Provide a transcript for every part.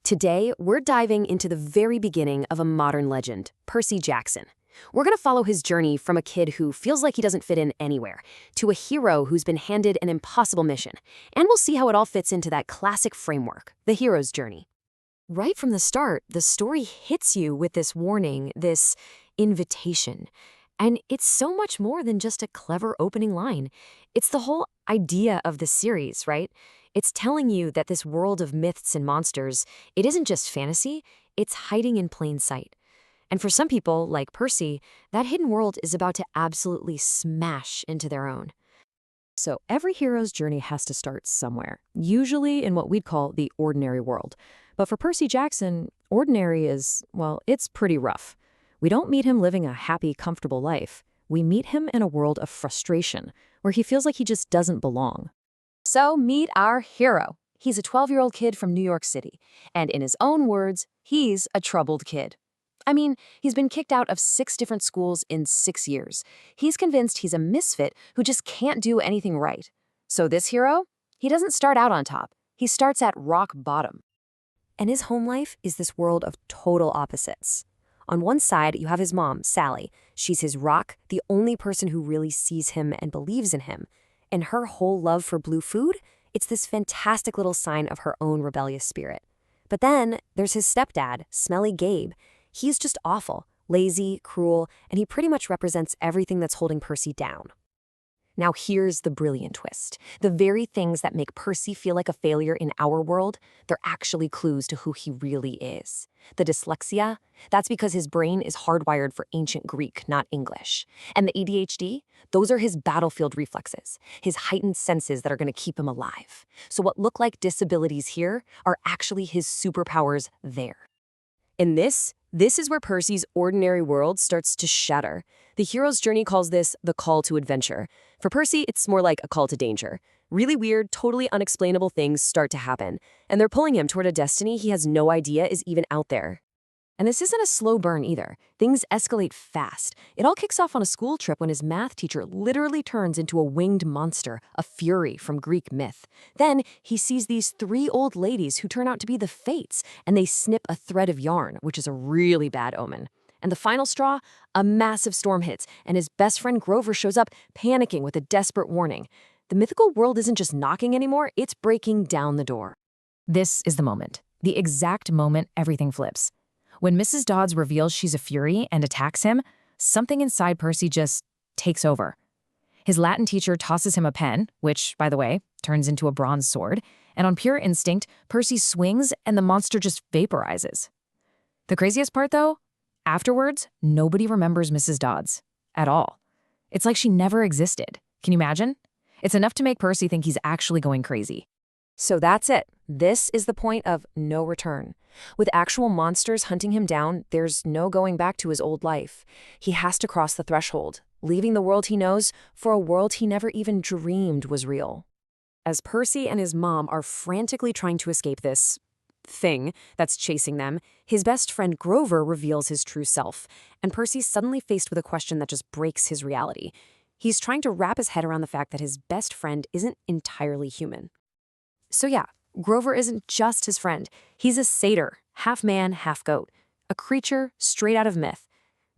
Today, we're diving into the very beginning of a modern legend, Percy Jackson. We're going to follow his journey from a kid who feels like he doesn't fit in anywhere to a hero who's been handed an impossible mission. And we'll see how it all fits into that classic framework, the hero's journey. Right from the start, the story hits you with this warning, this invitation. And it's so much more than just a clever opening line. It's the whole idea of the series, right? It's telling you that this world of myths and monsters, it isn't just fantasy, it's hiding in plain sight. And for some people, like Percy, that hidden world is about to absolutely smash into their own. So every hero's journey has to start somewhere, usually in what we'd call the ordinary world. But for Percy Jackson, ordinary is, well, it's pretty rough. We don't meet him living a happy, comfortable life. We meet him in a world of frustration, where he feels like he just doesn't belong. So meet our hero. He's a 12-year-old kid from New York City, and in his own words, he's a troubled kid. I mean, he's been kicked out of 6 different schools in 6 years. He's convinced he's a misfit who just can't do anything right. So this hero, he doesn't start out on top. He starts at rock bottom. And his home life is this world of total opposites. On one side, you have his mom, Sally. She's his rock, the only person who really sees him and believes in him. And her whole love for blue food, it's this fantastic little sign of her own rebellious spirit. But then there's his stepdad, Smelly Gabe. He's just awful, lazy, cruel, and he pretty much represents everything that's holding Percy down. Now here's the brilliant twist. The very things that make Percy feel like a failure in our world, they're actually clues to who he really is. The dyslexia, that's because his brain is hardwired for ancient Greek, not English. And the ADHD, those are his battlefield reflexes, his heightened senses that are going to keep him alive. So what look like disabilities here are actually his superpowers there. And this is where Percy's ordinary world starts to shatter. The hero's journey calls this the call to adventure. For Percy, it's more like a call to danger. Really weird, totally unexplainable things start to happen, and they're pulling him toward a destiny he has no idea is even out there. And this isn't a slow burn either. Things escalate fast. It all kicks off on a school trip when his math teacher literally turns into a winged monster, a fury from Greek myth. Then he sees these 3 old ladies who turn out to be the Fates, and they snip a thread of yarn, which is a really bad omen. And the final straw? A massive storm hits, and his best friend Grover shows up, panicking with a desperate warning. The mythical world isn't just knocking anymore, it's breaking down the door. This is the moment. The exact moment everything flips. When Mrs. Dodds reveals she's a fury and attacks him, something inside Percy just takes over. His Latin teacher tosses him a pen, which, by the way, turns into a bronze sword, and on pure instinct, Percy swings and the monster just vaporizes. The craziest part, though? Afterwards, nobody remembers Mrs. Dodds at all. It's like she never existed. Can you imagine? It's enough to make Percy think he's actually going crazy. So that's it. This is the point of no return. With actual monsters hunting him down, there's no going back to his old life. He has to cross the threshold, leaving the world he knows for a world he never even dreamed was real. As Percy and his mom are frantically trying to escape this thing that's chasing them, his best friend Grover reveals his true self, and Percy's suddenly faced with a question that just breaks his reality. He's trying to wrap his head around the fact that his best friend isn't entirely human. So yeah, Grover isn't just his friend. He's a satyr, half man, half goat, a creature straight out of myth.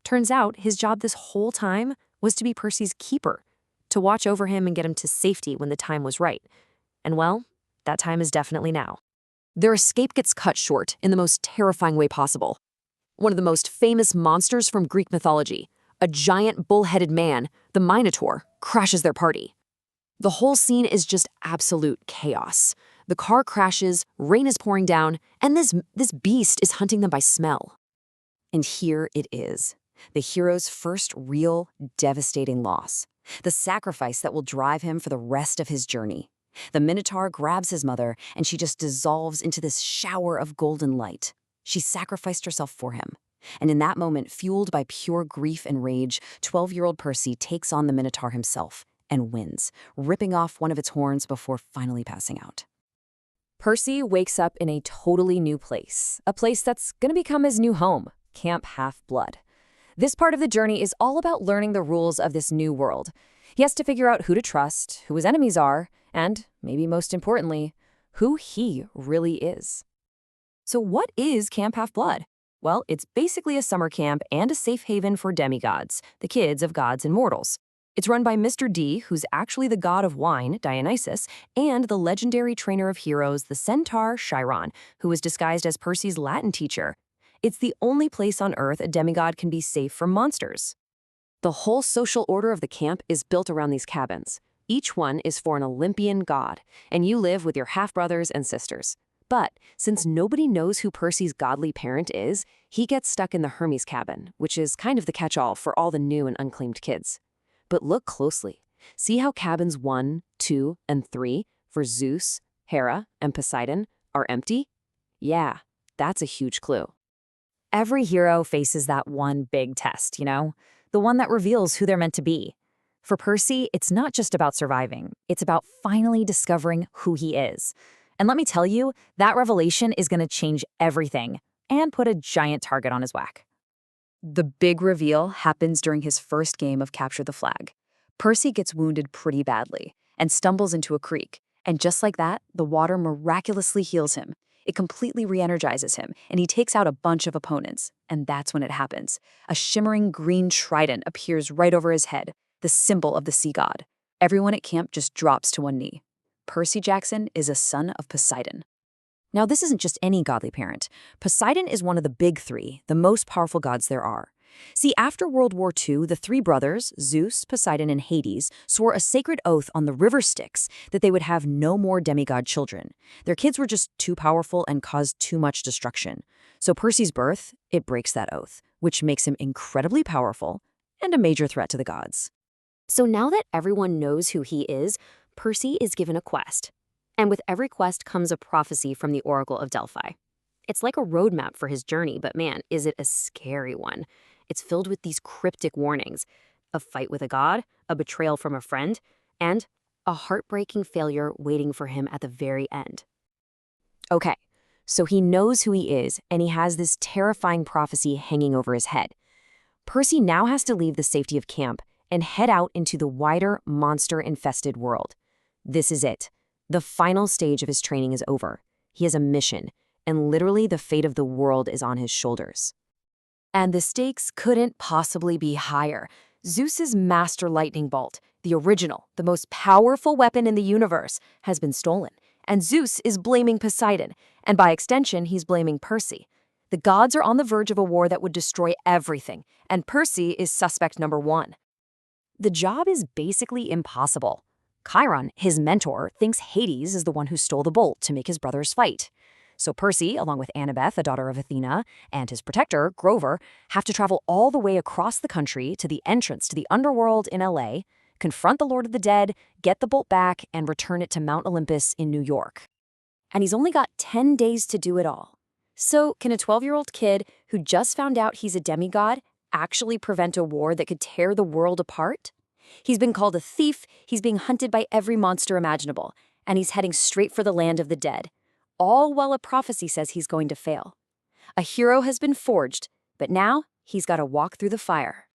Turns out his job this whole time was to be Percy's keeper, to watch over him and get him to safety when the time was right. And well, that time is definitely now. Their escape gets cut short in the most terrifying way possible. One of the most famous monsters from Greek mythology, a giant bull-headed man, the Minotaur, crashes their party. The whole scene is just absolute chaos. The car crashes, rain is pouring down, and this beast is hunting them by smell. And here it is, the hero's first real, devastating loss. The sacrifice that will drive him for the rest of his journey. The Minotaur grabs his mother, and she just dissolves into this shower of golden light. She sacrificed herself for him. And in that moment, fueled by pure grief and rage, 12-year-old Percy takes on the Minotaur himself and wins, ripping off one of its horns before finally passing out. Percy wakes up in a totally new place, a place that's going to become his new home, Camp Half-Blood. This part of the journey is all about learning the rules of this new world. He has to figure out who to trust, who his enemies are, and, maybe most importantly, who he really is. So what is Camp Half-Blood? Well, it's basically a summer camp and a safe haven for demigods, the kids of gods and mortals. It's run by Mr. D, who's actually the god of wine, Dionysus, and the legendary trainer of heroes, the centaur Chiron, who was disguised as Percy's Latin teacher. It's the only place on Earth a demigod can be safe from monsters. The whole social order of the camp is built around these cabins. Each one is for an Olympian god, and you live with your half-brothers and sisters. But since nobody knows who Percy's godly parent is, he gets stuck in the Hermes cabin, which is kind of the catch-all for all the new and unclaimed kids. But look closely. See how cabins 1, 2, and 3 for Zeus, Hera, and Poseidon are empty? Yeah, that's a huge clue. Every hero faces that one big test, the one that reveals who they're meant to be. For Percy, it's not just about surviving. It's about finally discovering who he is. And let me tell you, that revelation is going to change everything and put a giant target on his back. The big reveal happens during his first game of Capture the Flag. Percy gets wounded pretty badly and stumbles into a creek. And just like that, the water miraculously heals him. It completely re-energizes him, and he takes out a bunch of opponents. And that's when it happens. A shimmering green trident appears right over his head, the symbol of the sea god. Everyone at camp just drops to one knee. Percy Jackson is a son of Poseidon. Now, this isn't just any godly parent. Poseidon is one of the big three, the most powerful gods there are. See, after World War II, the three brothers, Zeus, Poseidon, and Hades, swore a sacred oath on the river Styx that they would have no more demigod children. Their kids were just too powerful and caused too much destruction. So Percy's birth, it breaks that oath, which makes him incredibly powerful and a major threat to the gods. So now that everyone knows who he is, Percy is given a quest. And with every quest comes a prophecy from the Oracle of Delphi. It's like a roadmap for his journey, but man, is it a scary one. It's filled with these cryptic warnings: a fight with a god, a betrayal from a friend, and a heartbreaking failure waiting for him at the very end. Okay, so he knows who he is, and he has this terrifying prophecy hanging over his head. Percy now has to leave the safety of camp and head out into the wider, monster-infested world. This is it. The final stage of his training is over. He has a mission, and literally the fate of the world is on his shoulders. And the stakes couldn't possibly be higher. Zeus's master lightning bolt, the original, the most powerful weapon in the universe, has been stolen. And Zeus is blaming Poseidon, and by extension, he's blaming Percy. The gods are on the verge of a war that would destroy everything, and Percy is suspect number 1. The job is basically impossible. Chiron, his mentor, thinks Hades is the one who stole the bolt to make his brothers fight. So Percy, along with Annabeth, a daughter of Athena, and his protector, Grover, have to travel all the way across the country to the entrance to the Underworld in LA, confront the Lord of the Dead, get the bolt back, and return it to Mount Olympus in New York. And he's only got 10 days to do it all. So can a 12-year-old kid who just found out he's a demigod actually prevent a war that could tear the world apart? He's been called a thief, he's being hunted by every monster imaginable, and he's heading straight for the land of the dead. All while a prophecy says he's going to fail. A hero has been forged, but now he's got to walk through the fire.